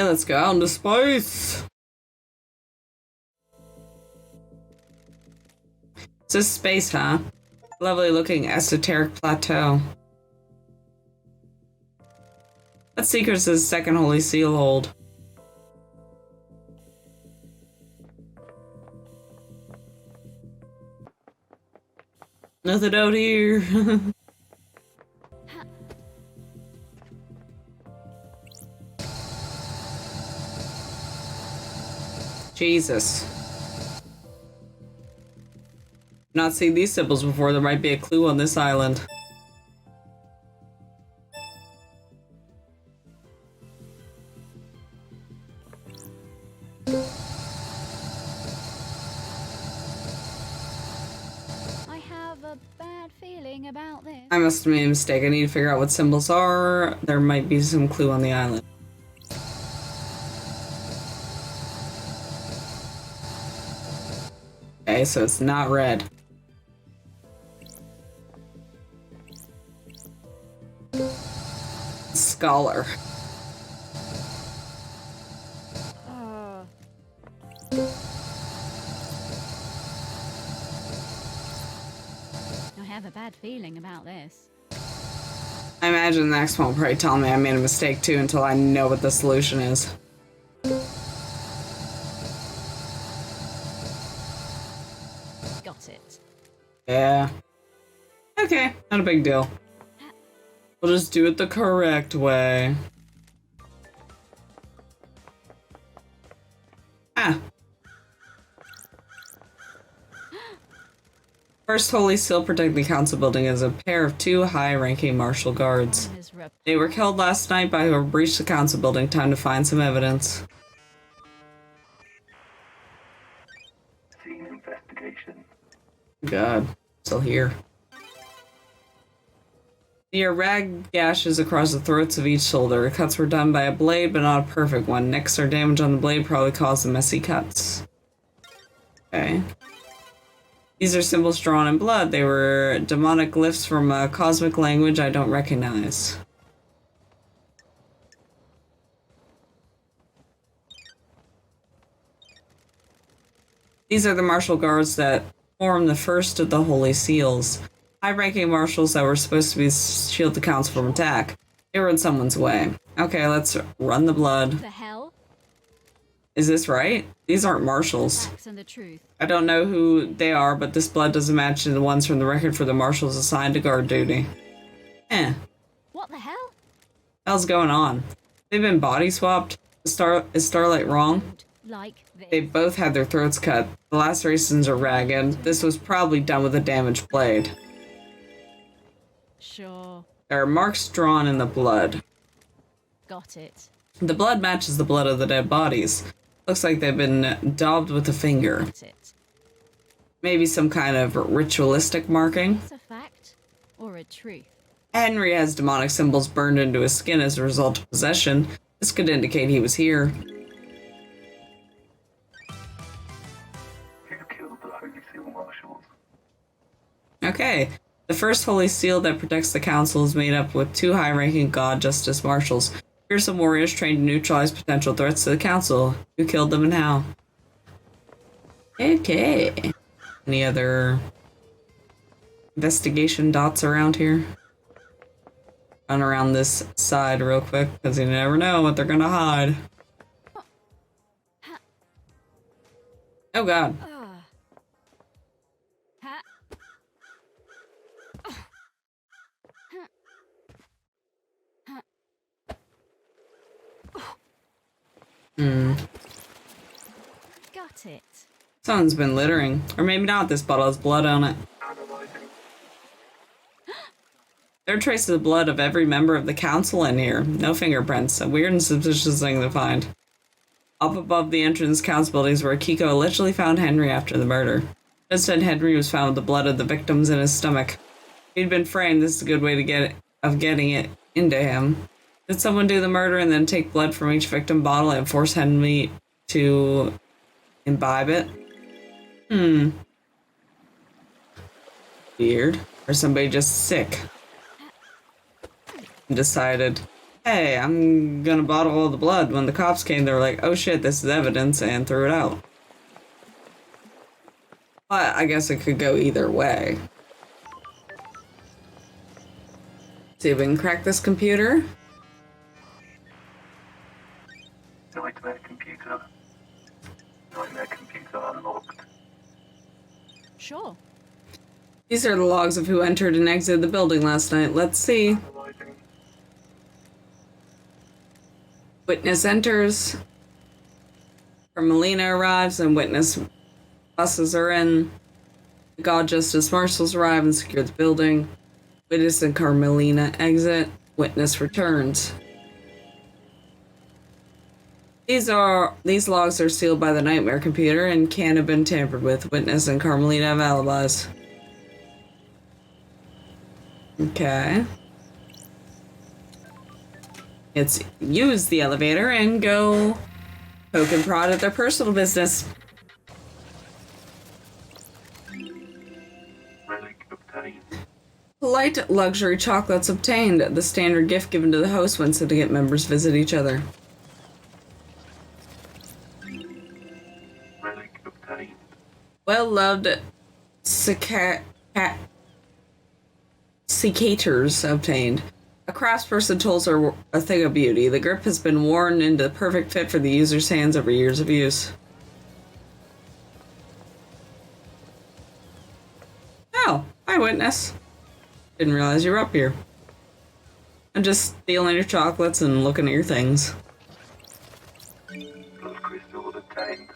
Yeah, let's go out into space. It's just space, huh? Lovely looking esoteric plateau. What secrets does second holy seal hold? Nothing out here. Jesus. Not seen these symbols before. There might be a clue on this island. I have a bad feeling about this. I must have made a mistake. I need to figure out what symbols are. There might be some clue on the island. Okay, so it's not red. Scholar. I have a bad feeling about this. I imagine the next one will probably tell me I made a mistake too until I know what the solution is. Got it. Yeah. Okay, not a big deal. We'll just do it the correct way. Ah. First Holy Seal protecting the council building is a pair of two high-ranking martial guards. They were killed last night by whoever breached the council building. Time to find some evidence. Scene investigation. God, still here. There are rag gashes across the throats of each shoulder. Cuts were done by a blade, but not a perfect one. Nicks or damage on the blade probably caused the messy cuts. Okay. These are symbols drawn in blood. They were demonic glyphs from a cosmic language I don't recognize. These are the martial guards that form the first of the Holy Seals. High-ranking marshals that were supposed to be shield the council from attack. They were in someone's way. Okay, let's run the blood. The hell? Is this right? These aren't marshals. Facts and the truth. I don't know who they are, but this blood doesn't match the ones from the record for the marshals assigned to guard duty. What the hell? Hell's going on? They've been body swapped? Is Starlight wrong? Like this. They both had their throats cut. The lacerations are ragged. This was probably done with a damaged blade. Sure. There are marks drawn in the blood. Got it. The blood matches the blood of the dead bodies. Looks like they've been daubed with a finger. Got it. Maybe some kind of ritualistic marking. It's a fact or a truth. Henry has demonic symbols burned into his skin as a result of possession. This could indicate he was here. Who killed the Holy Seal Marshals? Okay. The first Holy Seal that protects the council is made up with two high-ranking God Justice Marshals. Fearsome warriors trained to neutralize potential threats to the council. Who killed them and how? Okay. Any other investigation dots around here? Run around this side real quick, because you never know what they're gonna hide. Oh god. Got it. Someone's been littering. Or maybe not, this bottle has blood on it. There are traces of blood of every member of the council in here. No fingerprints. A weird and suspicious thing to find. Up above the entrance council buildings where Akiko allegedly found Henry after the murder. Instead, Henry was found with the blood of the victims in his stomach. If he'd been framed, this is a good way to getting it into him. Did someone do the murder and then take blood from each victim bottle and force Henry to imbibe it? Weird. Or somebody just sick and decided, hey, I'm gonna bottle all the blood. When the cops came, they were like, oh shit, this is evidence, and threw it out. But I guess it could go either way. See if we can crack this computer. Nightmare computer. Nightmare computer unlocked. Sure. These are the logs of who entered and exited the building last night. Let's see. Analyzing. Witness enters. Carmelina arrives and witness buses are in. The God Justice Marshals arrive and secure the building. Witness and Carmelina exit. Witness returns. These logs are sealed by the nightmare computer and can't have been tampered with. Witness and Carmelina have alibis. Okay. Let's use the elevator and go poke and prod at their personal business. Relic obtained. Polite luxury chocolates obtained. The standard gift given to the host when syndicate members visit each other. Relic obtained. Well-loved secators obtained. A craftsperson tools are a thing of beauty. The grip has been worn into the perfect fit for the user's hands over years of use. Oh, hi, Witness. Didn't realize you were up here. I'm just stealing your chocolates and looking at your things. Blood crystal obtained.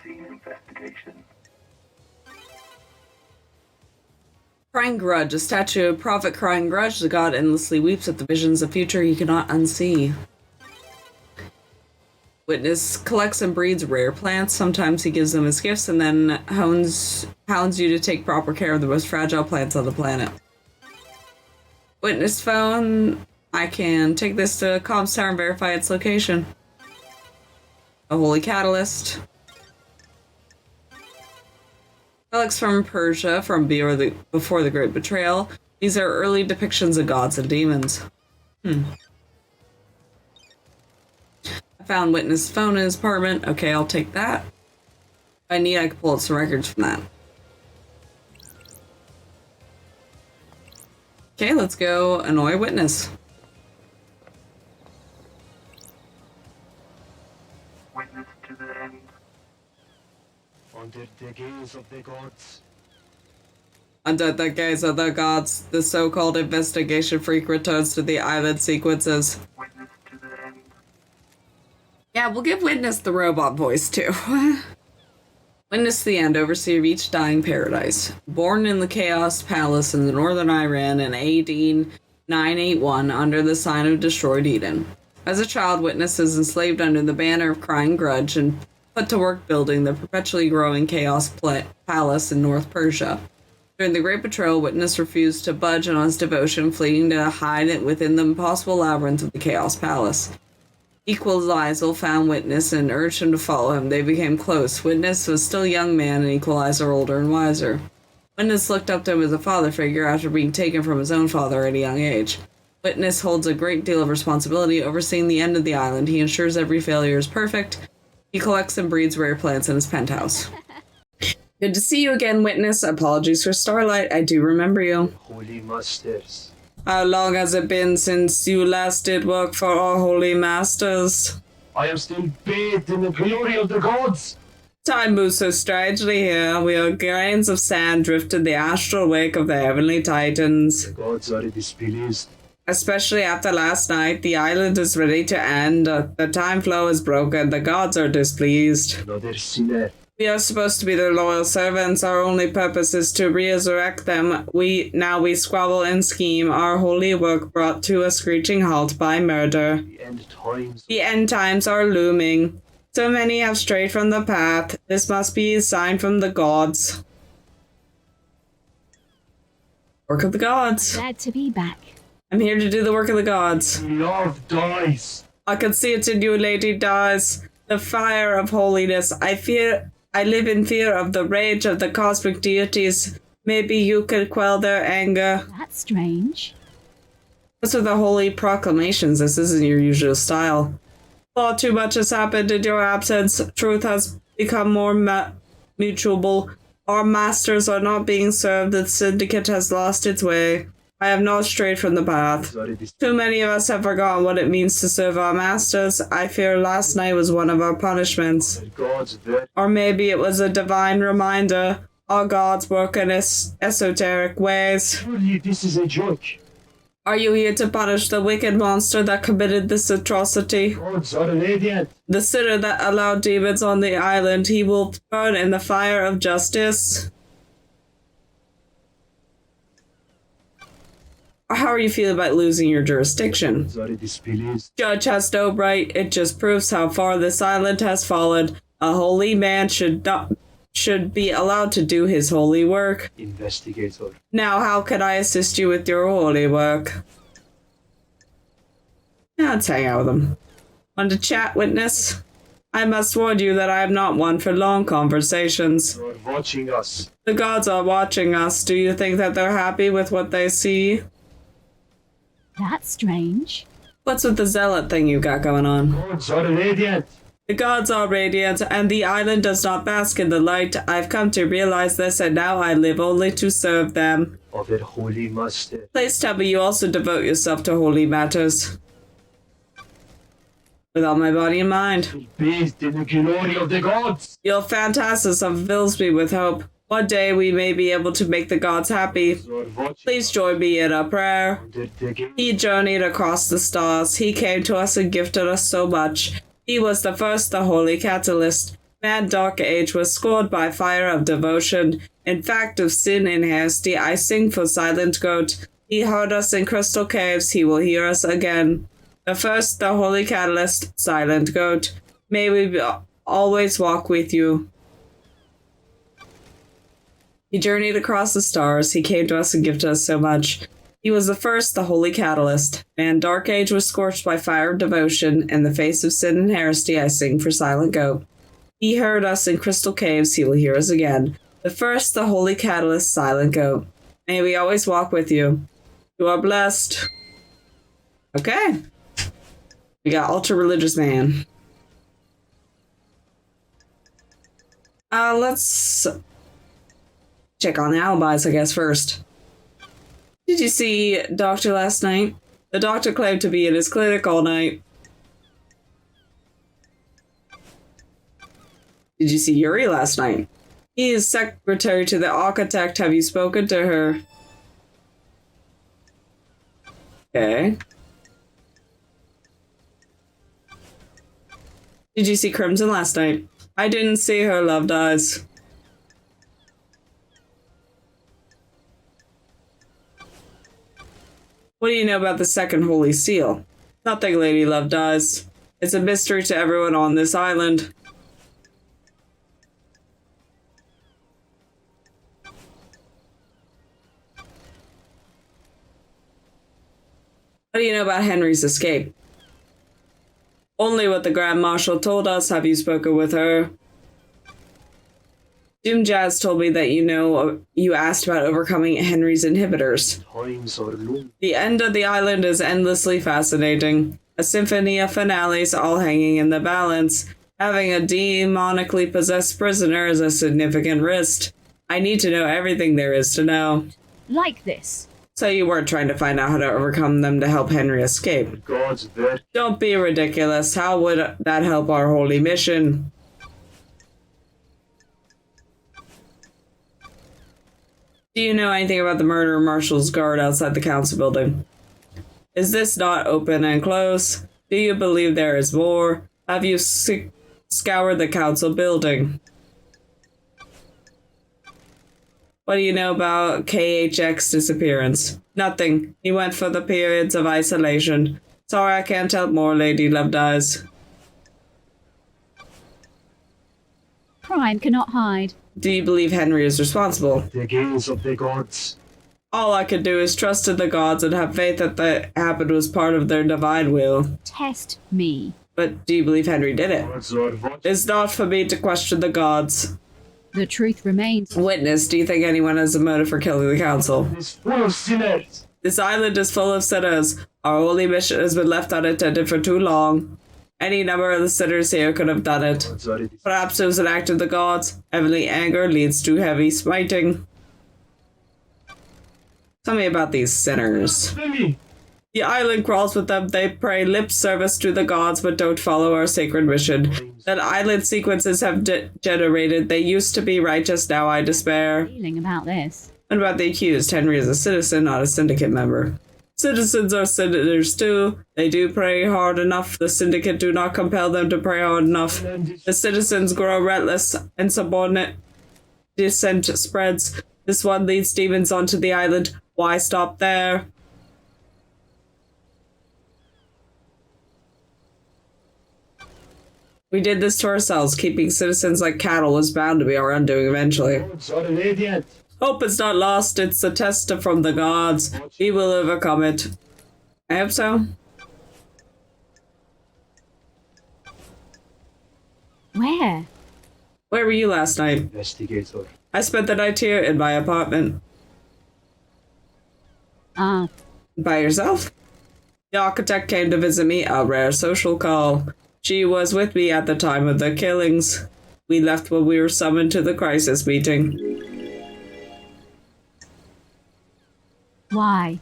Scene investigation. Crying Grudge. A statue of Prophet Crying Grudge. The god endlessly weeps at the visions of future he cannot unsee. Witness collects and breeds rare plants. Sometimes he gives them as gifts and then hounds you to take proper care of the most fragile plants on the planet. Witness phone. I can take this to Comms Tower and verify its location. A holy catalyst. Relics from Persia from before the Great Betrayal. These are early depictions of gods and demons. I found Witness' phone in his apartment. Okay, I'll take that. If I need, I can pull out some records from that. Okay, let's go annoy Witness. Witness to the end. Under the gaze of the gods. Under the gaze of the gods, the so-called investigation freak returns to the island sequences. Witness to the end. Yeah, we'll give Witness the robot voice, too. Witness the end, overseer of each dying paradise. Born in the Chaos Palace in the northern Iran in AD 981 under the sign of destroyed Eden. As a child, Witness is enslaved under the banner of Crying Grudge and put to work building the perpetually growing Chaos Palace in North Persia. During the Great Betrayal, Witness refused to budge on his devotion, fleeing to hide it within the impossible labyrinth of the Chaos Palace. Equalizer found Witness and urged him to follow him. They became close. Witness was still a young man and Equalizer older and wiser. Witness looked up to him as a father figure after being taken from his own father at a young age. Witness holds a great deal of responsibility overseeing the end of the island. He ensures every failure is perfect. He collects and breeds rare plants in his penthouse. Good to see you again, Witness. Apologies for Starlight. I do remember you. Holy Masters. How long has it been since you last did work for our holy masters? I am still bathed in the glory of the gods. Time moves so strangely here. We are grains of sand drifted in the astral wake of the heavenly titans. The gods are displeased. Especially after last night, the island is ready to end. The time flow is broken. The gods are displeased. Another sinner. We are supposed to be their loyal servants. Our only purpose is to resurrect them. We squabble and scheme. Our holy work brought to a screeching halt by murder. The end times. The end times are looming. So many have strayed from the path. This must be a sign from the gods. Work of the gods. Glad to be back. I'm here to do the work of the gods. Love dies. I can see it in you, Lady Dies. The fire of holiness. I live in fear of the rage of the cosmic deities. Maybe you could quell their anger. That's strange. Those are the holy proclamations. This isn't your usual style. Far too much has happened in your absence. Truth has become more mutual. Our masters are not being served. The syndicate has lost its way. I have not strayed from the path. Too many of us have forgotten what it means to serve our masters. I fear last night was one of our punishments. Or maybe it was a divine reminder. Our gods work in esoteric ways. Surely this is a joke. Are you here to punish the wicked monster that committed this atrocity? Gods are radiant. The sinner that allowed demons on the island, he will burn in the fire of justice. How are you feeling about losing your jurisdiction? Gods are displeased. Judge has no right. It just proves how far this island has fallen. A holy man should be allowed to do his holy work. Investigator. Now, how can I assist you with your holy work? Yeah, let's hang out with him. Want to chat, witness? I must warn you that I am not one for long conversations. You are watching us. The gods are watching us. Do you think that they're happy with what they see? That's strange. What's with the zealot thing you got going on? Gods are radiant. The gods are radiant, and the island does not bask in the light. I've come to realize this, and now I live only to serve them. Of their holy master. Please tell me you also devote yourself to holy matters. With all my body and mind. Bathed in the glory of the gods. Your phantasm fills me with hope. One day we may be able to make the gods happy. You are watching. Please join me in a prayer. Under the gate. He journeyed across the stars. He came to us and gifted us so much. He was the first, the holy catalyst. Mad dark age was scored by fire of devotion. In fact, of sin and heresy, I sing for silent goat. He heard us in crystal caves. He will hear us again. The first, the holy catalyst, silent goat. May we always walk with you. He journeyed across the stars. He came to us and gifted us so much. He was the first, the holy catalyst. And dark age was scorched by fire of devotion. In the face of sin and heresy, I sing for silent goat. He heard us in crystal caves. He will hear us again. The first, the holy catalyst, silent goat. May we always walk with you. You are blessed. Okay. We got ultra religious man. Let's check on the alibis, I guess, first. Did you see Doctor last night? The doctor claimed to be in his clinic all night. Did you see Yuri last night? He is secretary to the architect. Have you spoken to her? Okay. Did you see Crimson last night? I didn't see her, loved eyes. What do you know about the second holy seal? Nothing, lady loved eyes. It's a mystery to everyone on this island. What do you know about Henry's escape? Only what the Grand Marshal told us. Have you spoken with her? Doom Jazz told me that you asked about overcoming Henry's inhibitors. Times are long. The end of the island is endlessly fascinating. A symphony of finales all hanging in the balance. Having a demonically possessed prisoner is a significant risk. I need to know everything there is to know. Like this. So you weren't trying to find out how to overcome them to help Henry escape. Gods there. Don't be ridiculous. How would that help our holy mission? Do you know anything about the murder of Marshal's guard outside the council building? Is this not open and close? Do you believe there is more? Have you scoured the council building? What do you know about KHX's disappearance? Nothing. He went for the periods of isolation. Sorry, I can't help more, Lady Loved Eyes. Crime cannot hide. Do you believe Henry is responsible? The gaze of the gods. All I could do is trust in the gods and have faith that what happened was part of their divine will. Test me. But do you believe Henry did it? Gods are watching. It's not for me to question the gods. The truth remains. Witness, do you think anyone has a motive for killing the council? Is full of sinners. This island is full of sinners. Our holy mission has been left unattended for too long. Any number of the sinners here could have done it. Perhaps it was an act of the gods. Heavenly anger leads to heavy smiting. Tell me about these sinners. The island crawls with them. They pray lip service to the gods but don't follow our sacred mission. That island sequences have generated. They used to be righteous, now I despair. Feeling about this. What about the accused? Henry is a citizen, not a syndicate member. Citizens are sinners too. They do pray hard enough. The syndicate do not compel them to pray hard enough. The citizens grow restless and subordinate. Dissent spreads. This one leads demons onto the island. Why stop there? We did this to ourselves. Keeping citizens like cattle is bound to be our undoing eventually. Gods are radiant. Hope is not lost. It's a test from the gods. We will overcome it. I hope so. Where? Where were you last night? Investigator. I spent the night here in my apartment. Ah, By yourself? The architect came to visit me, a rare social call. She was with me at the time of the killings. We left when we were summoned to the crisis meeting. why?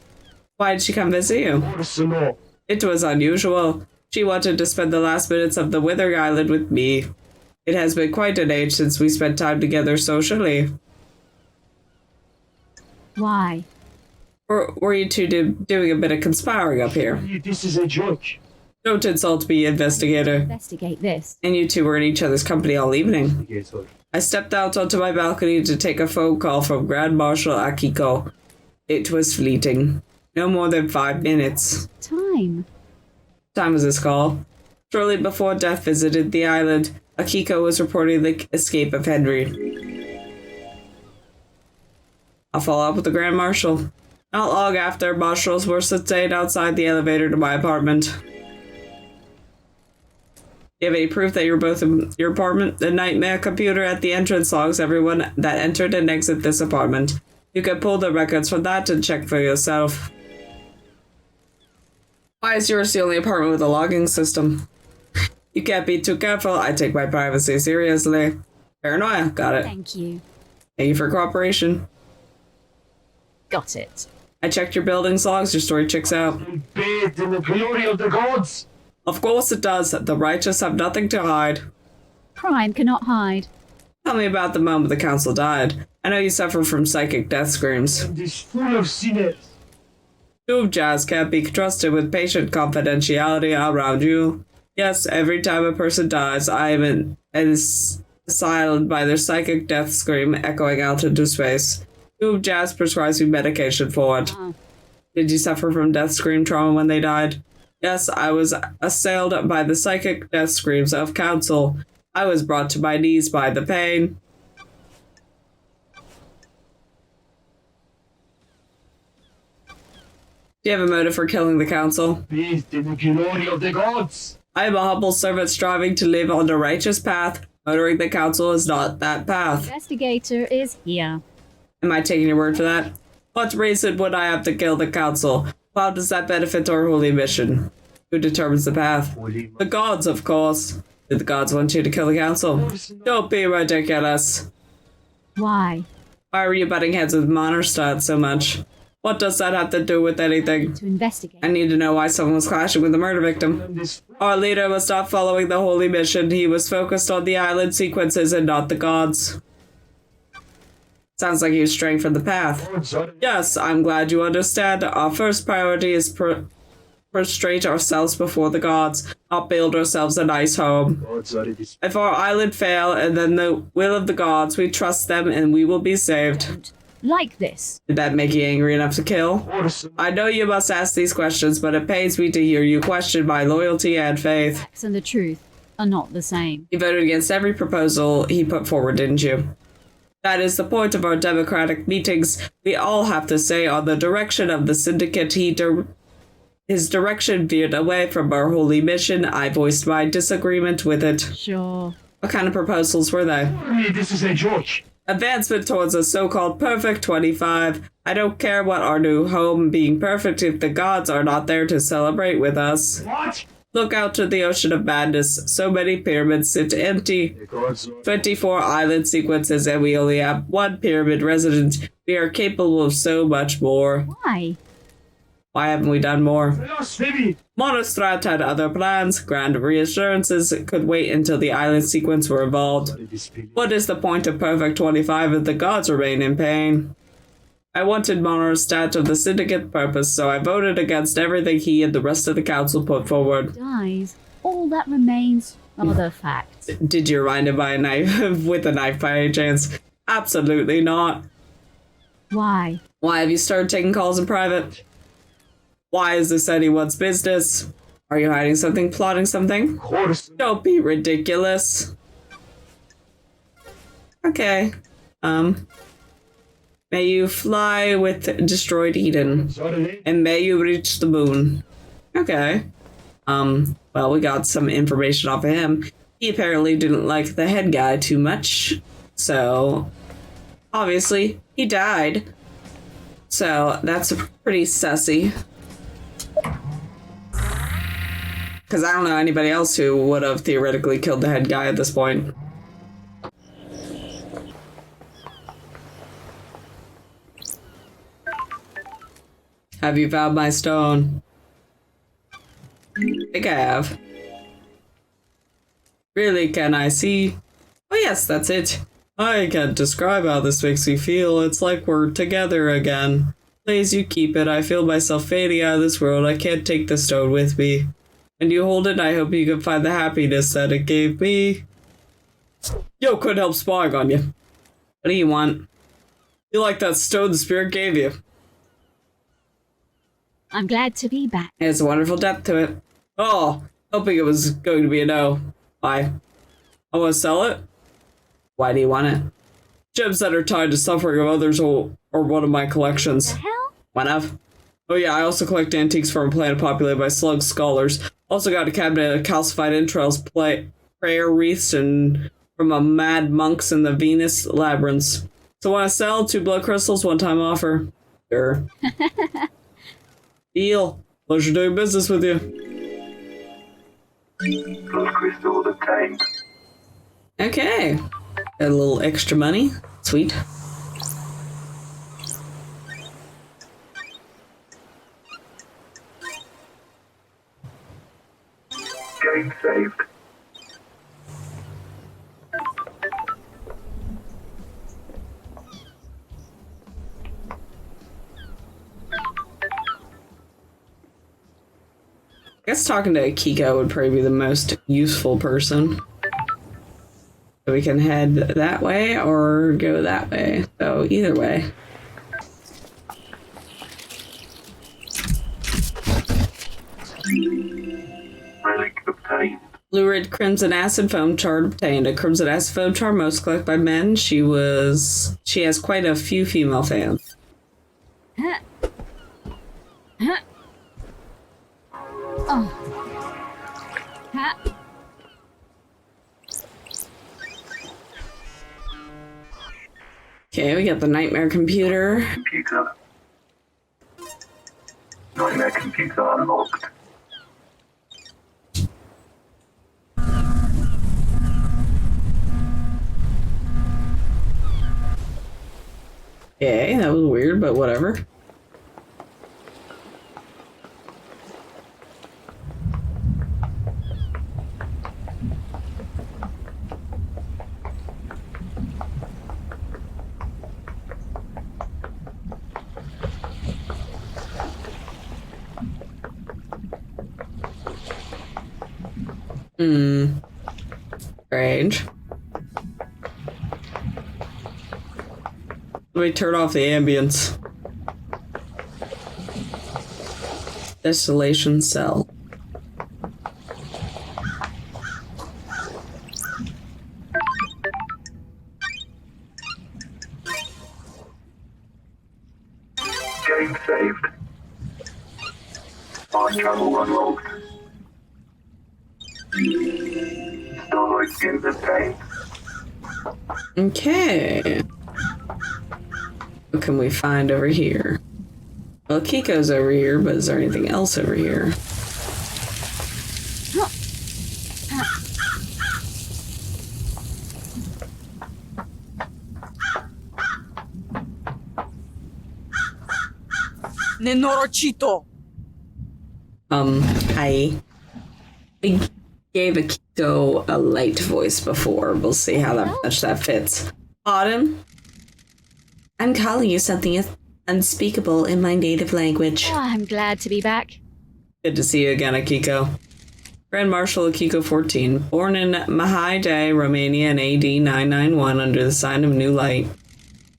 Why did she come visit you? Personal. It was unusual. She wanted to spend the last minutes of the Withering Island with me. It has been quite an age since we spent time together socially. Why? Or were you two doing a bit of conspiring up here? This is a joke. Don't insult me, investigator. Investigate this. And you two were in each other's company all evening. Investigator. I stepped out onto my balcony to take a phone call from Grand Marshal Akiko. It was fleeting. No more than 5 minutes. Time. Time was this call? Shortly before death visited the island, Akiko was reporting the escape of Henry. I'll follow up with the Grand Marshal. Not long after, marshals were sustained outside the elevator to my apartment. Do you have any proof that you were both in your apartment? The nightmare computer at the entrance logs everyone that entered and exited this apartment. You can pull the records from that and check for yourself. Why is yours the only apartment with a logging system? You can't be too careful. I take my privacy seriously. Paranoia. Got it. Thank you. Thank you for cooperation. Got it. I checked your building's logs. Your story checks out. Bathed in the glory of the gods. Of course it does. The righteous have nothing to hide. Crime cannot hide. Tell me about the moment the council died. I know you suffer from psychic death screams. And is full of sinners. Tube jazz can't be trusted with patient confidentiality around you. Yes, every time a person dies, I am assailed by their psychic death scream echoing out into space. Tube jazz prescribes me medication for it. Did you suffer from death scream trauma when they died? Yes, I was assailed by the psychic death screams of council. I was brought to my knees by the pain. Do you have a motive for killing the council? Bathed in the glory of the gods. I am a humble servant striving to live on the righteous path. Murdering the council is not that path. Investigator is here. Am I taking your word for that? What reason would I have to kill the council? How does that benefit our holy mission? Who determines the path? The gods, of course. Did the gods want you to kill the council? Don't be ridiculous. Why? Why were you butting heads with Monerstadt so much? What does that have to do with anything? To investigate. I need to know why someone was clashing with the murder victim. And is Our leader was not following the holy mission. He was focused on the island sequences and not the gods. Sounds like he was straying from the path. gods are Yes, I'm glad you understand. Our first priority is prostrate ourselves before the gods, not build ourselves a nice home. gods are dis- If our island fail and then the will of the gods, we trust them and we will be saved. Like this. Did that make you angry enough to kill? Personal. I know you must ask these questions, but it pains me to hear you question my loyalty and faith. Facts and the truth are not the same. You voted against every proposal he put forward, didn't you? That is the point of our democratic meetings. We all have to say on the direction of the syndicate. His direction veered away from our holy mission. I voiced my disagreement with it. Sure. What kind of proposals were they? This is a joke. Advancement towards a so-called perfect 25. I don't care what our new home being perfect if the gods are not there to celebrate with us. What? Look out to the ocean of madness. So many pyramids sit empty. 24 island sequences and we only have one pyramid resident. We are capable of so much more. Why? Why haven't we done more? Blasphemy! Monostrat had other plans. Grand reassurances could wait until the island sequence were evolved. What is the point of perfect 25 if the gods remain in pain? I wanted Monostrat of the syndicate purpose, so I voted against everything he and the rest of the council put forward. Dies. All that remains are the facts. Did you remind him by a knife with a knife by any chance? Absolutely not. Why? Why have you started taking calls in private? Why is this anyone's business? Are you hiding something, plotting something? Of course. Don't be ridiculous. Okay. May you fly with destroyed Eden. Sorry. And may you reach the moon. Okay. Well, we got some information off of him. He apparently didn't like the head guy too much. So, obviously, he died. So, that's pretty sussy. Because I don't know anybody else who would have theoretically killed the head guy at this point. Have you found my stone? I think I have. Really, can I see? Oh yes, that's it. I can't describe how this makes me feel. It's like we're together again. Please, you keep it. I feel myself fading out of this world. I can't take the stone with me. When you hold it, I hope you can find the happiness that it gave me. Yo, couldn't help spying on you. What do you want? You like that stone the spirit gave you? I'm glad to be back. It has a wonderful depth to it. Oh, hoping it was going to be a no. Why? I want to sell it? Why do you want it? Gems that are tied to suffering of others or one of my collections. The hell? One of? Oh yeah, I also collect antiques from a planet populated by slug scholars. Also got a cabinet of calcified entrails, prayer wreaths, and from a mad monks in the Venus labyrinths. So want to sell 2 blood crystals, one-time offer? Sure. Deal. Pleasure doing business with you. Blood crystals obtained. Okay. Got a little extra money. Sweet. Game saved. I guess talking to Akiko would probably be the most useful person. So we can head that way or go that way. So either way. Relic obtained. Lurid crimson acid foam chart obtained. A crimson acid foam chart most collected by men. She has quite a few female fans. Huh. Huh. Oh. Huh. Okay, we got the nightmare computer. Computer. Nightmare computer unlocked. Okay, that was weird, but whatever. Strange. Let me turn off the ambience. Desolation cell. Game saved. Fine travel unlocked. Knowledge gain obtained. Okay. What can we find over here? Well, Akiko's over here, but is there anything else over here? Nenro-Chito. I gave Akiko a light voice before. We'll see how much that fits. Autumn? I'm calling you something unspeakable in my native language. Oh, I'm glad to be back. Good to see you again, Akiko. Grand Marshal Akiko 14, born in Mahai, Romania in AD 991 under the sign of New Light.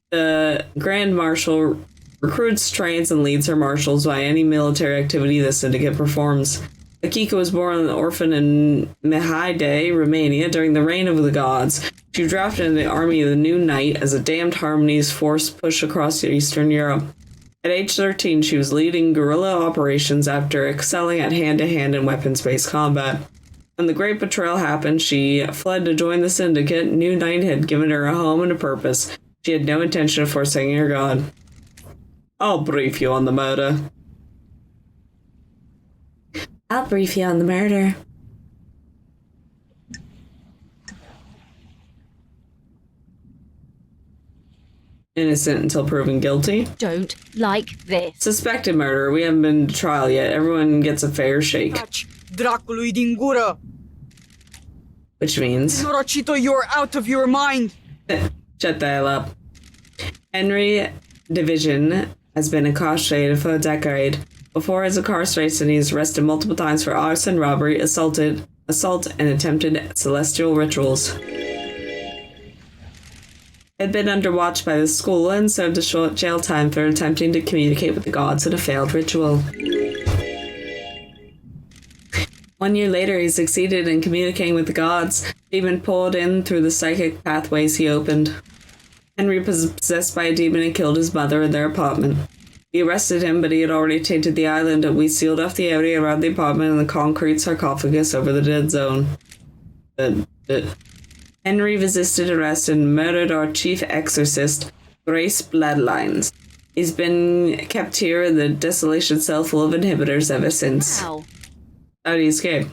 The Grand Marshal recruits, trains, and leads her marshals by any military activity the syndicate performs. Akiko was born an orphan in Mahai, Romania during the reign of the gods. She was drafted in the army of the New Knight as a damned harmonies force pushed across Eastern Europe. At age 13, she was leading guerrilla operations after excelling at hand-to-hand and weapons-based combat. When the Great Betrayal happened, she fled to join the syndicate. New Knight had given her a home and a purpose. She had no intention of forsaking her god. I'll brief you on the murder. I'll brief you on the murder. Innocent until proven guilty. Don't like this. Suspected murder. We haven't been to trial yet. Everyone gets a fair shake. Taci, dracului din gură. Which means... Nenro-Chito, you're out of your mind. Shut the hell up. Henry Division has been incarcerated for a decade. Before his incarceration, he was arrested multiple times for arson, robbery, assault, and attempted celestial rituals. Had been under watch by the school and served a short jail time for attempting to communicate with the gods in a failed ritual. 1 year later, he succeeded in communicating with the gods. Demon poured in through the psychic pathways he opened. Henry was possessed by a demon and killed his mother in their apartment. We arrested him, but he had already tainted the island, and we sealed off the area around the apartment and the concrete sarcophagus over the dead zone. Henry resisted arrest and murdered our chief exorcist, Grace Bloodlines. He's been kept here in the desolation cell full of inhibitors ever since. Wow. How did he escape?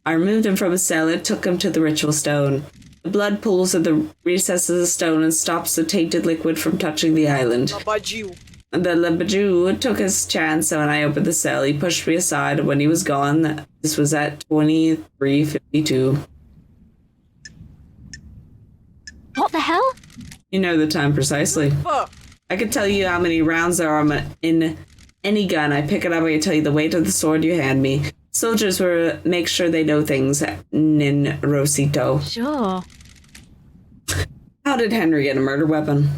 I removed him from a cell and took him to the ritual stone. The blood pools in the recesses of the stone and stops the tainted liquid from touching the island. Labagiu. The Labajou took his chance, and when I opened the cell, he pushed me aside. When he was gone, this was at 23:52. What the hell? You know the time precisely. Fuck. I could tell you how many rounds there are in any gun. I pick it up, I can tell you the weight of the sword you hand me. Soldiers will make sure they know things, Nenro-Cito. Sure. How did Henry get a murder weapon?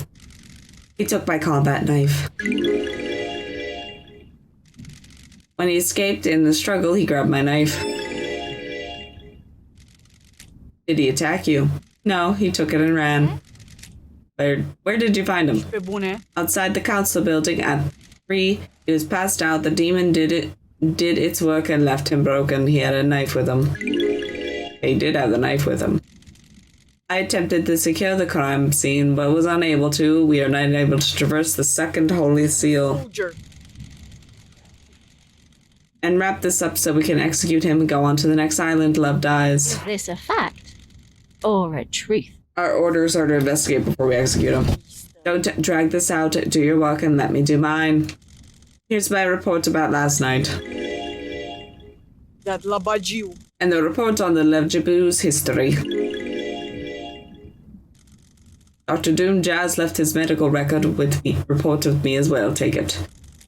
He took my combat knife. When he escaped in the struggle, he grabbed my knife. Did he attack you? No, he took it and ran. Where did you find him? Pe bune. Outside the council building at 3. He was passed out. The demon did its work and left him broken. He had a knife with him. He did have the knife with him. I attempted to secure the crime scene, but was unable to. We are not able to traverse the second holy seal. Soldier. And wrap this up so we can execute him and go on to the next island. Love dies. Is this a fact? Or a truth? Our orders are to investigate before we execute him. Don't drag this out. Do your work and let me do mine. Here's my report about last night. That Labagiu. And the report on the Levjaboo's history. Dr. Doom Jazz left his medical record with me, report with me as well, take it.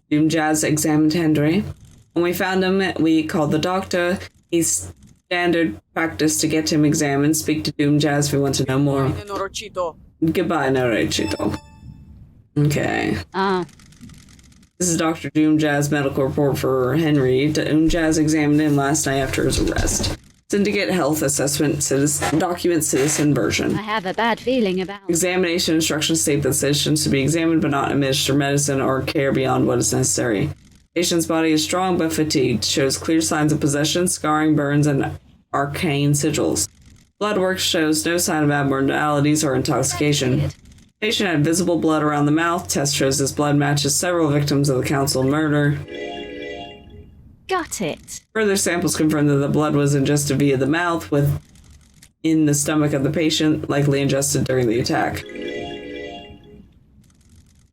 Doom Jazz examined Henry. When we found him, we called the doctor. He's standard practice to get him examined. Speak to Doom Jazz if we want to know more. Nenro-Chito. Goodbye, Nenro-Chito. Okay. This is Dr. Doom Jazz medical report for Henry. Doom Jazz examined him last night after his arrest. Syndicate health assessment document citizen version. I have a bad feeling about... Examination instructions state that citizens should be examined but not administer medicine or care beyond what is necessary. Patient's body is strong but fatigued. Shows clear signs of possession, scarring, burns, and arcane sigils. Blood work shows no sign of abnormalities or intoxication. Weird. Patient had visible blood around the mouth. Test shows his blood matches several victims of the council murder. Got it. Further samples confirm that the blood was ingested via the mouth within the stomach of the patient, likely ingested during the attack.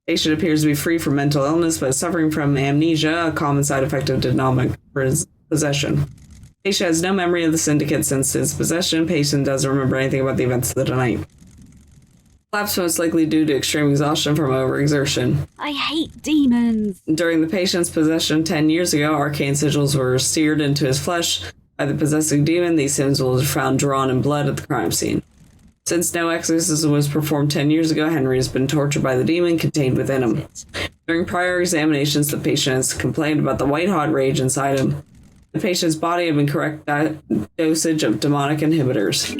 Patient appears to be free from mental illness but is suffering from amnesia, a common side effect of demonic possession. Patient has no memory of the syndicate since his possession. Patient doesn't remember anything about the events of the night. Collapse most likely due to extreme exhaustion from overexertion. I hate demons. During the patient's possession 10 years ago, arcane sigils were seared into his flesh by the possessing demon. These sigils were found drawn in blood at the crime scene. Since no exorcism was performed 10 years ago, Henry has been tortured by the demon contained within him. During prior examinations, the patient has complained about the white-hot rage inside him. The patient's body had been correct dosage of demonic inhibitors.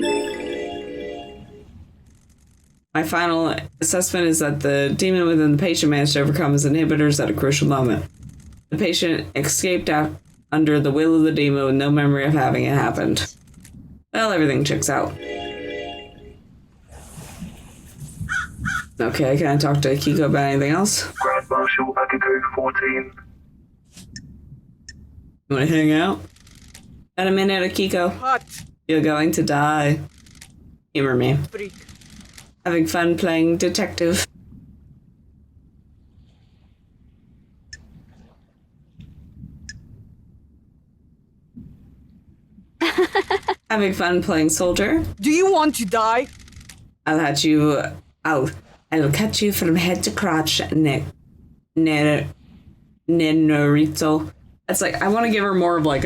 My final assessment is that the demon within the patient managed to overcome his inhibitors at a crucial moment. The patient escaped under the will of the demon with no memory of having it happened. Well, everything checks out. Okay, can I talk to Akiko about anything else? Grand Marshal Akiko 14. You want to hang out? At a minute, Akiko. Hot. You're going to die. Humor me. Freak. Having fun playing detective. Having fun playing soldier. Do you want to die? I'll cut you from head to crotch, Nenro-What-Now. That's like, I want to give her more of like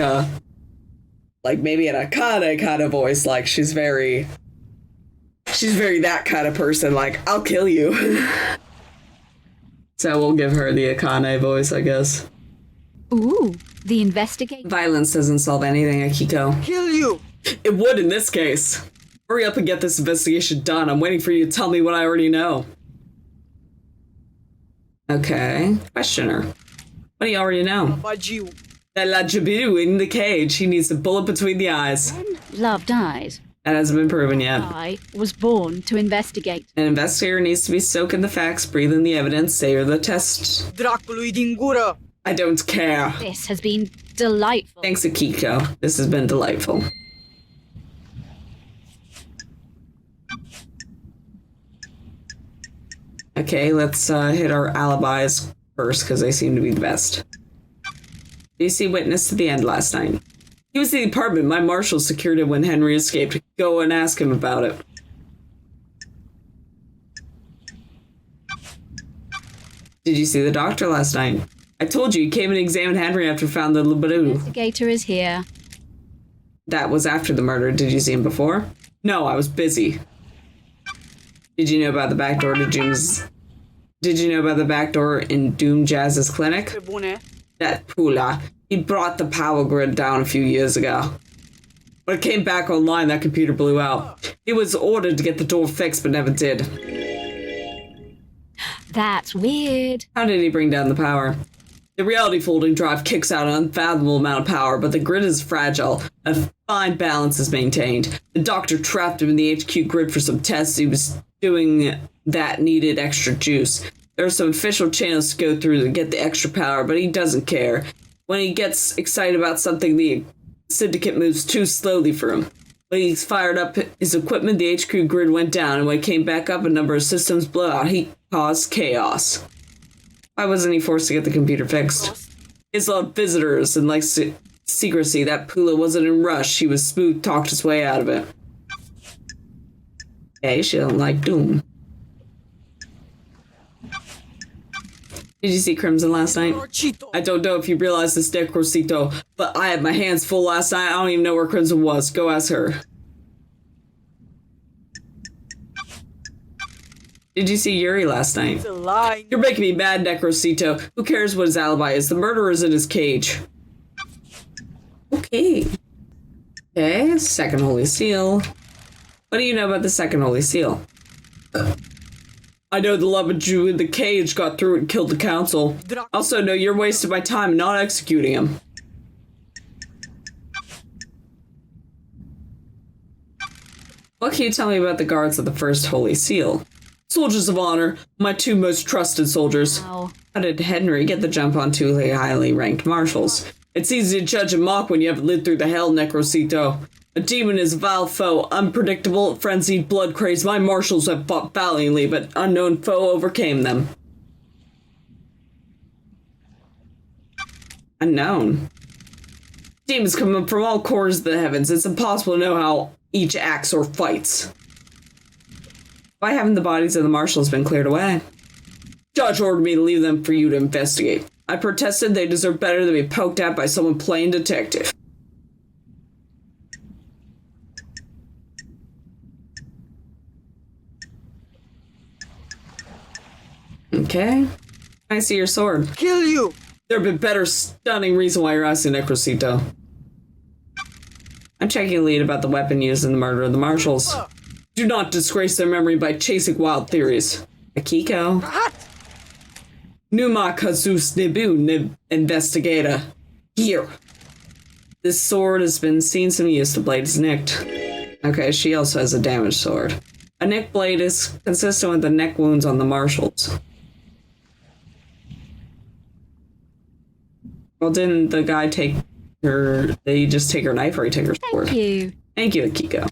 maybe an Akane kind of voice. Like she's very that kind of person. Like, I'll kill you. So we'll give her the Akane voice, I guess. Ooh, the investigator. Violence doesn't solve anything, Akiko. Kill you. It would in this case. Hurry up and get this investigation done. I'm waiting for you to tell me what I already know. Okay. Questioner. What do you already know? Bajiu. That Lajabiru in the cage. He needs a bullet between the eyes. When love dies, That hasn't been proven yet. I was born to investigate. An investigator needs to be soaking the facts, breathing the evidence, savor the test. Dracului din gură. I don't care. This has been delightful. Thanks, Akiko. This has been delightful. Okay, let's hit our alibis first, because they seem to be the best. Did you see witness to the end last night? He was in the apartment. My marshal secured it when Henry escaped. Go and ask him about it. Did you see the doctor last night? I told you, he came and examined Henry after found the Lubaru. Investigator is here. That was after the murder. Did you see him before? No, I was busy. Did you know about the back door to Doom's... Did you know about the back door in Doom Jazz's clinic? Pe bune. That Pula. He brought the power grid down a few years ago. When it came back online, that computer blew out. He was ordered to get the door fixed, but never did. That's weird. How did he bring down the power? The reality folding drive kicks out an unfathomable amount of power, but the grid is fragile. A fine balance is maintained. The doctor trapped him in the HQ grid for some tests. He was doing that needed extra juice. There are some official channels to go through to get the extra power, but he doesn't care. When he gets excited about something, the syndicate moves too slowly for him. When he's fired up his equipment, the HQ grid went down, and when it came back up, a number of systems blew out. He caused chaos. Why wasn't he forced to get the computer fixed? His loved visitors and likes secrecy. That Pula wasn't in rush. He was smooth, talked his way out of it. Okay, she don't like Doom. Did you see Crimson last night? Chito. I don't know if you realize this, Necrosito, but I had my hands full last night. I don't even know where Crimson was. Go ask her. Did you see Yuri last night? It's a lie. You're making me mad, Necrosito. Who cares what his alibi is? The murderer's in his cage. Okay. Okay, second Holy Seal. What do you know about the second Holy Seal? I know the love of Jew in the cage got through and killed the council. Also know you're wasting my time not executing him. What can you tell me about the guards of the First Holy Seal? Soldiers of honor, my two most trusted soldiers. Wow. How did Henry get the jump on two highly ranked marshals? It's easy to judge a mock when you haven't lived through the hell, Necrocito. A demon is a vile foe, unpredictable, frenzied, blood-crazed. My marshals have fought valiantly, but unknown foe overcame them. Unknown? Demons come up from all corners of the heavens. It's impossible to know how each acts or fights. Why haven't the bodies of the marshals been cleared away? Judge ordered me to leave them for you to investigate. I protested they deserve better than be poked at by someone playing detective. Okay. I see your sword. Kill you! There have been better stunning reason why you're asking, Necrocito. I'm checking a lead about the weapon used in the murder of the marshals. Do not disgrace their memory by chasing wild theories. Akiko. Numa Kazus Nebu Investigator. Here. This sword has been seen some use. The blade is nicked. Okay, she also has a damaged sword. A nicked blade is consistent with the neck wounds on the marshals. Well, didn't the guy take her... Did he just take her knife or he take her sword? Thank you. Thank you, Akiko.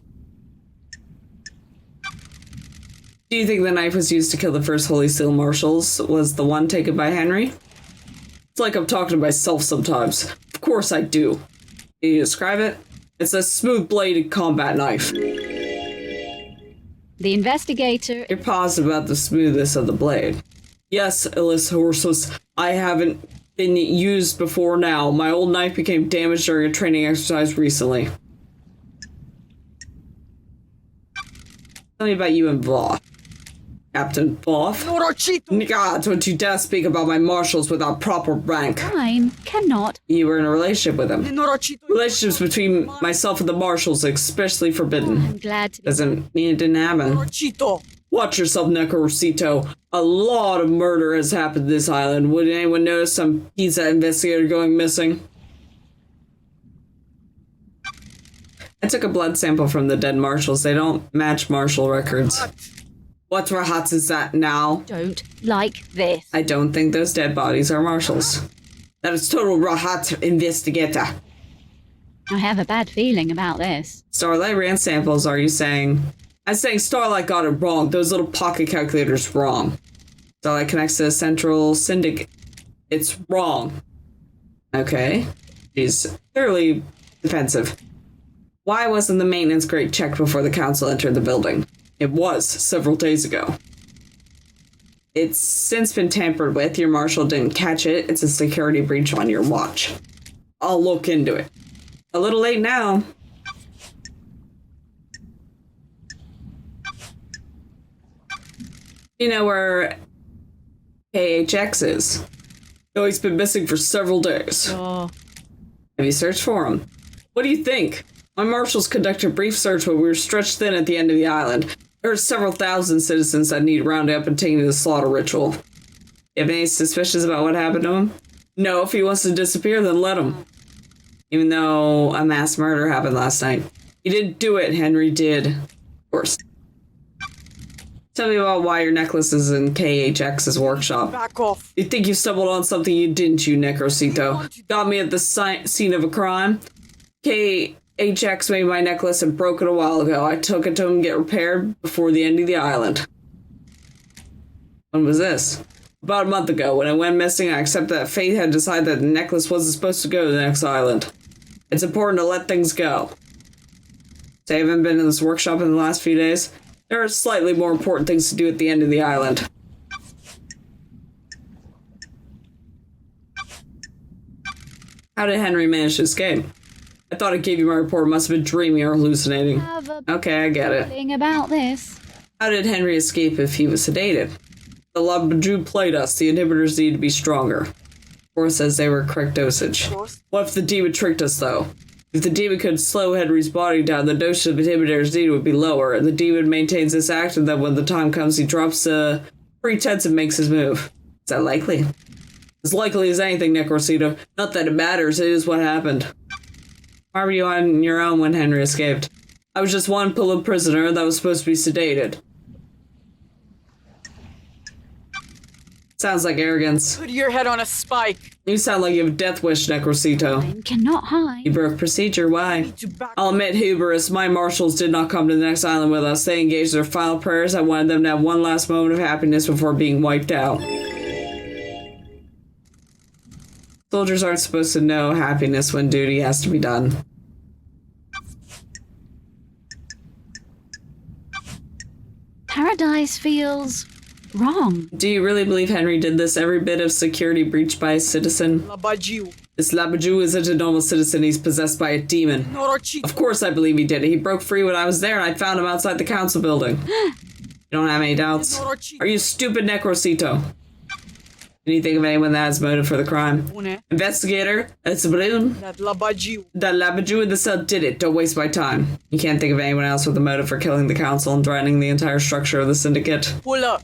Do you think the knife was used to kill the First Holy Seal marshals was the one taken by Henry? It's like I'm talking to myself sometimes. Of course I do. Can you describe it? It's a smooth-bladed combat knife. The investigator. You're positive about the smoothness of the blade. Yes, Illis Horsus, I haven't been used before now. My old knife became damaged during a training exercise recently. Tell me about you and Voth. Captain Voth? Nenro-What-Now! God, don't you dare speak about my marshals without proper rank. I cannot. You were in a relationship with him. Nenro-What-Now! Relationships between myself and the marshals are especially forbidden. I'm glad to be. Doesn't mean it didn't happen. Nenro-What-Now! Watch yourself, Necrocito. A lot of murder has happened to this island. Would anyone notice some pizza investigator going missing? I took a blood sample from the dead marshals. They don't match marshal records. What rahats is that now? Don't like this. I don't think those dead bodies are marshals. That is total rahat, investigator. I have a bad feeling about this. Starlight ran samples, are you saying? I'm saying Starlight got it wrong. Those little pocket calculators wrong. Starlight connects to the central syndicate. It's wrong. Okay. She's clearly defensive. Why wasn't the maintenance grate checked before the council entered the building? It was, several days ago. It's since been tampered with. Your marshal didn't catch it. It's a security breach on your watch. I'll look into it. A little late now. You know where KHX is? No, he's been missing for several days. Oh. Have you searched for him? What do you think? My marshals conducted a brief search when we were stretched thin at the end of the island. There are several thousand citizens that need rounded up and taken to the slaughter ritual. You have any suspicions about what happened to him? No, if he wants to disappear, then let him. Even though a mass murder happened last night. He didn't do it, Henry did. Of course. Tell me about why your necklace is in KHX's workshop. Back off! You think you stumbled on something you didn't, you Necrocito? Got me at the scene of a crime? KHX made my necklace and broke it a while ago. I took it to him to get repaired before the end of the island. When was this? About a month ago. When it went missing, I accepted that fate had decided that the necklace wasn't supposed to go to the next island. It's important to let things go. So I haven't been in this workshop in the last few days. There are slightly more important things to do at the end of the island. How did Henry manage to escape? I thought I gave you my report. Must have been dreaming or hallucinating. Have a Okay, I get it. feeling about this. How did Henry escape if he was sedated? The Labadru played us. The inhibitors need to be stronger. Or says they were correct dosage. What if the demon tricked us, though? If the demon could slow Henry's body down, the dosage of inhibitors needed would be lower, and the demon maintains this action that when the time comes, he drops a pretense and makes his move. Is that likely? As likely as anything, Necrocito. Not that it matters, it is what happened. Why were you on your own when Henry escaped? I was just one pull-up prisoner that was supposed to be sedated. Sounds like arrogance. Put your head on a spike. You sound like you have a death wish, Necrosito. Crime cannot hide. You broke procedure, why? To back. I'll admit hubris. My marshals did not come to the next island with us. They engaged their final prayers. I wanted them to have one last moment of happiness before being wiped out. Soldiers aren't supposed to know happiness when duty has to be done. Paradise feels wrong. Do you really believe Henry did this? Every bit of security breached by a citizen? Labaju. This Labaju isn't a normal citizen. He's possessed by a demon. Norochito. Of course I believe he did it. He broke free when I was there and I found him outside the council building. You don't have any doubts? Are you stupid, Necrosito? Can you think of anyone that has motive for the crime? Investigator, it's a balloon. That Labaju. That Labaju in the cell did it. Don't waste my time. You can't think of anyone else with a motive for killing the council and threatening the entire structure of the syndicate. Pull up.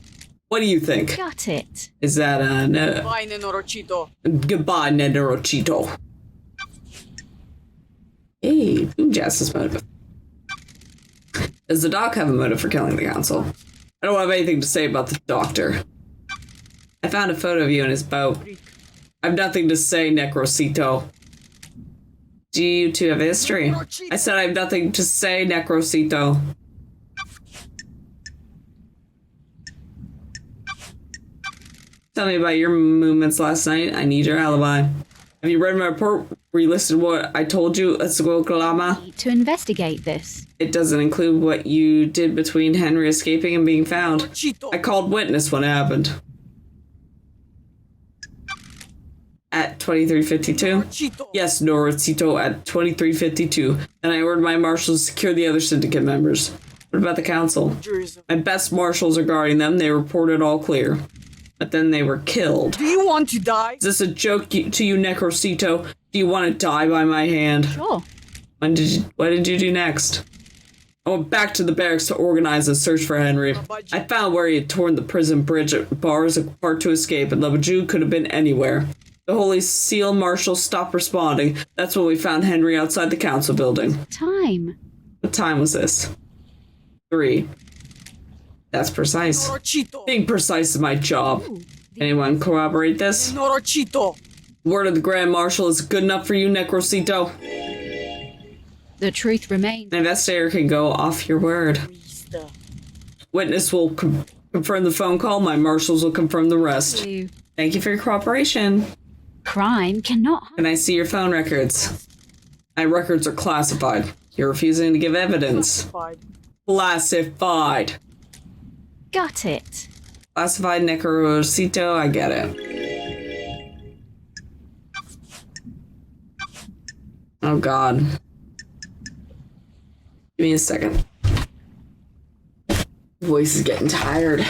What do you think? Got it. Is that a no? Bye, Nenro-Chito. Goodbye, Nenro-Chito. Hey, Boom Jazz's motive. Does the doc have a motive for killing the council? I don't have anything to say about the doctor. I found a photo of you in his boat. I have nothing to say, Necrosito. Do you two have history? I said I have nothing to say, Necrosito. Tell me about your movements last night. I need your alibi. Have you read my report where you listed what I told you? Let's go, Kalama. To investigate this. It doesn't include what you did between Henry escaping and being found. Chito. I called witness when it happened. At 2352? Chito. Yes, Noricito at 2352. Then I ordered my marshals to secure the other syndicate members. What about the council? My best marshals are guarding them. They reported all clear. But then they were killed. Do you want to die? Is this a joke to you, Necrosito? Do you want to die by my hand? Sure. What did you do next? I went back to the barracks to organize a search for Henry. I found where he had torn the prison bridge bars apart to escape, and Labaju could have been anywhere. The Holy Seal Marshal stopped responding. That's when we found Henry outside the council building. Time. What time was this? 3. That's precise. Norochito. Being precise is my job. Anyone corroborate this? Norochito. Word of the Grand Marshal is good enough for you, Necrosito. The truth remains. An investigator can go off your word. Witness will confirm the phone call. My marshals will confirm the rest. Thank you for your cooperation. Crime cannot hide. Can I see your phone records? My records are classified. You're refusing to give evidence. Classified. Got it. Classified, Necrosito, I get it. Oh god. Give me a second. Voice is getting tired.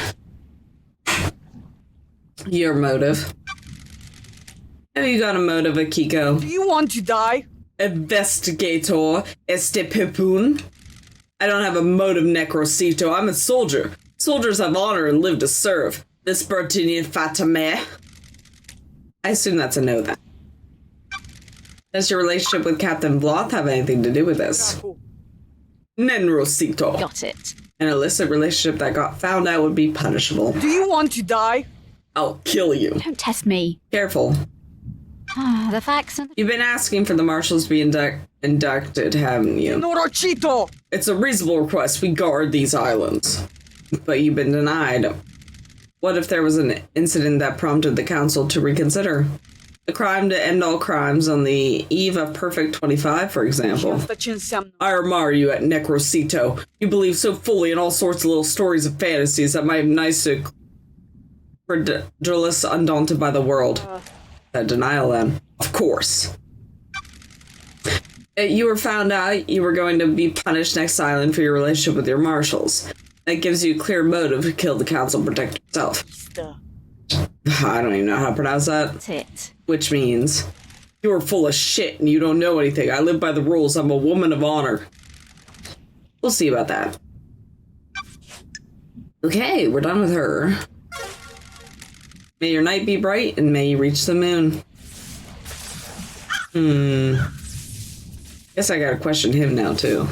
Your motive. Have you got a motive, Akiko? Do you want to die? Investigator este pepun. I don't have a motive, Necrosito. I'm a soldier. Soldiers have honor and live to serve. This Bertinian Fatime. I assume that's a no then. Does your relationship with Captain Bloth have anything to do with this? Nenrosito. Got it. An illicit relationship that got found out would be punishable. Do you want to die? I'll kill you. Don't test me. Careful. Ah, the facts and the... You've been asking for the marshals to be inducted, haven't you? Norochito. It's a reasonable request. We guard these islands. But you've been denied. What if there was an incident that prompted the council to reconsider? The crime to end all crimes on the eve of Perfect 25, for example. I admire you at Necrosito. You believe so fully in all sorts of little stories and fantasies that might be nice to credulous, undaunted by the world. That denial, then. Of course. You were found out you were going to be punished next island for your relationship with your marshals. That gives you a clear motive to kill the council and protect yourself. I don't even know how to pronounce that. That's it. Which means you are full of shit and you don't know anything. I live by the rules. I'm a woman of honor. We'll see about that. Okay, we're done with her. May your night be bright and may you reach the moon. Guess I gotta question him now too.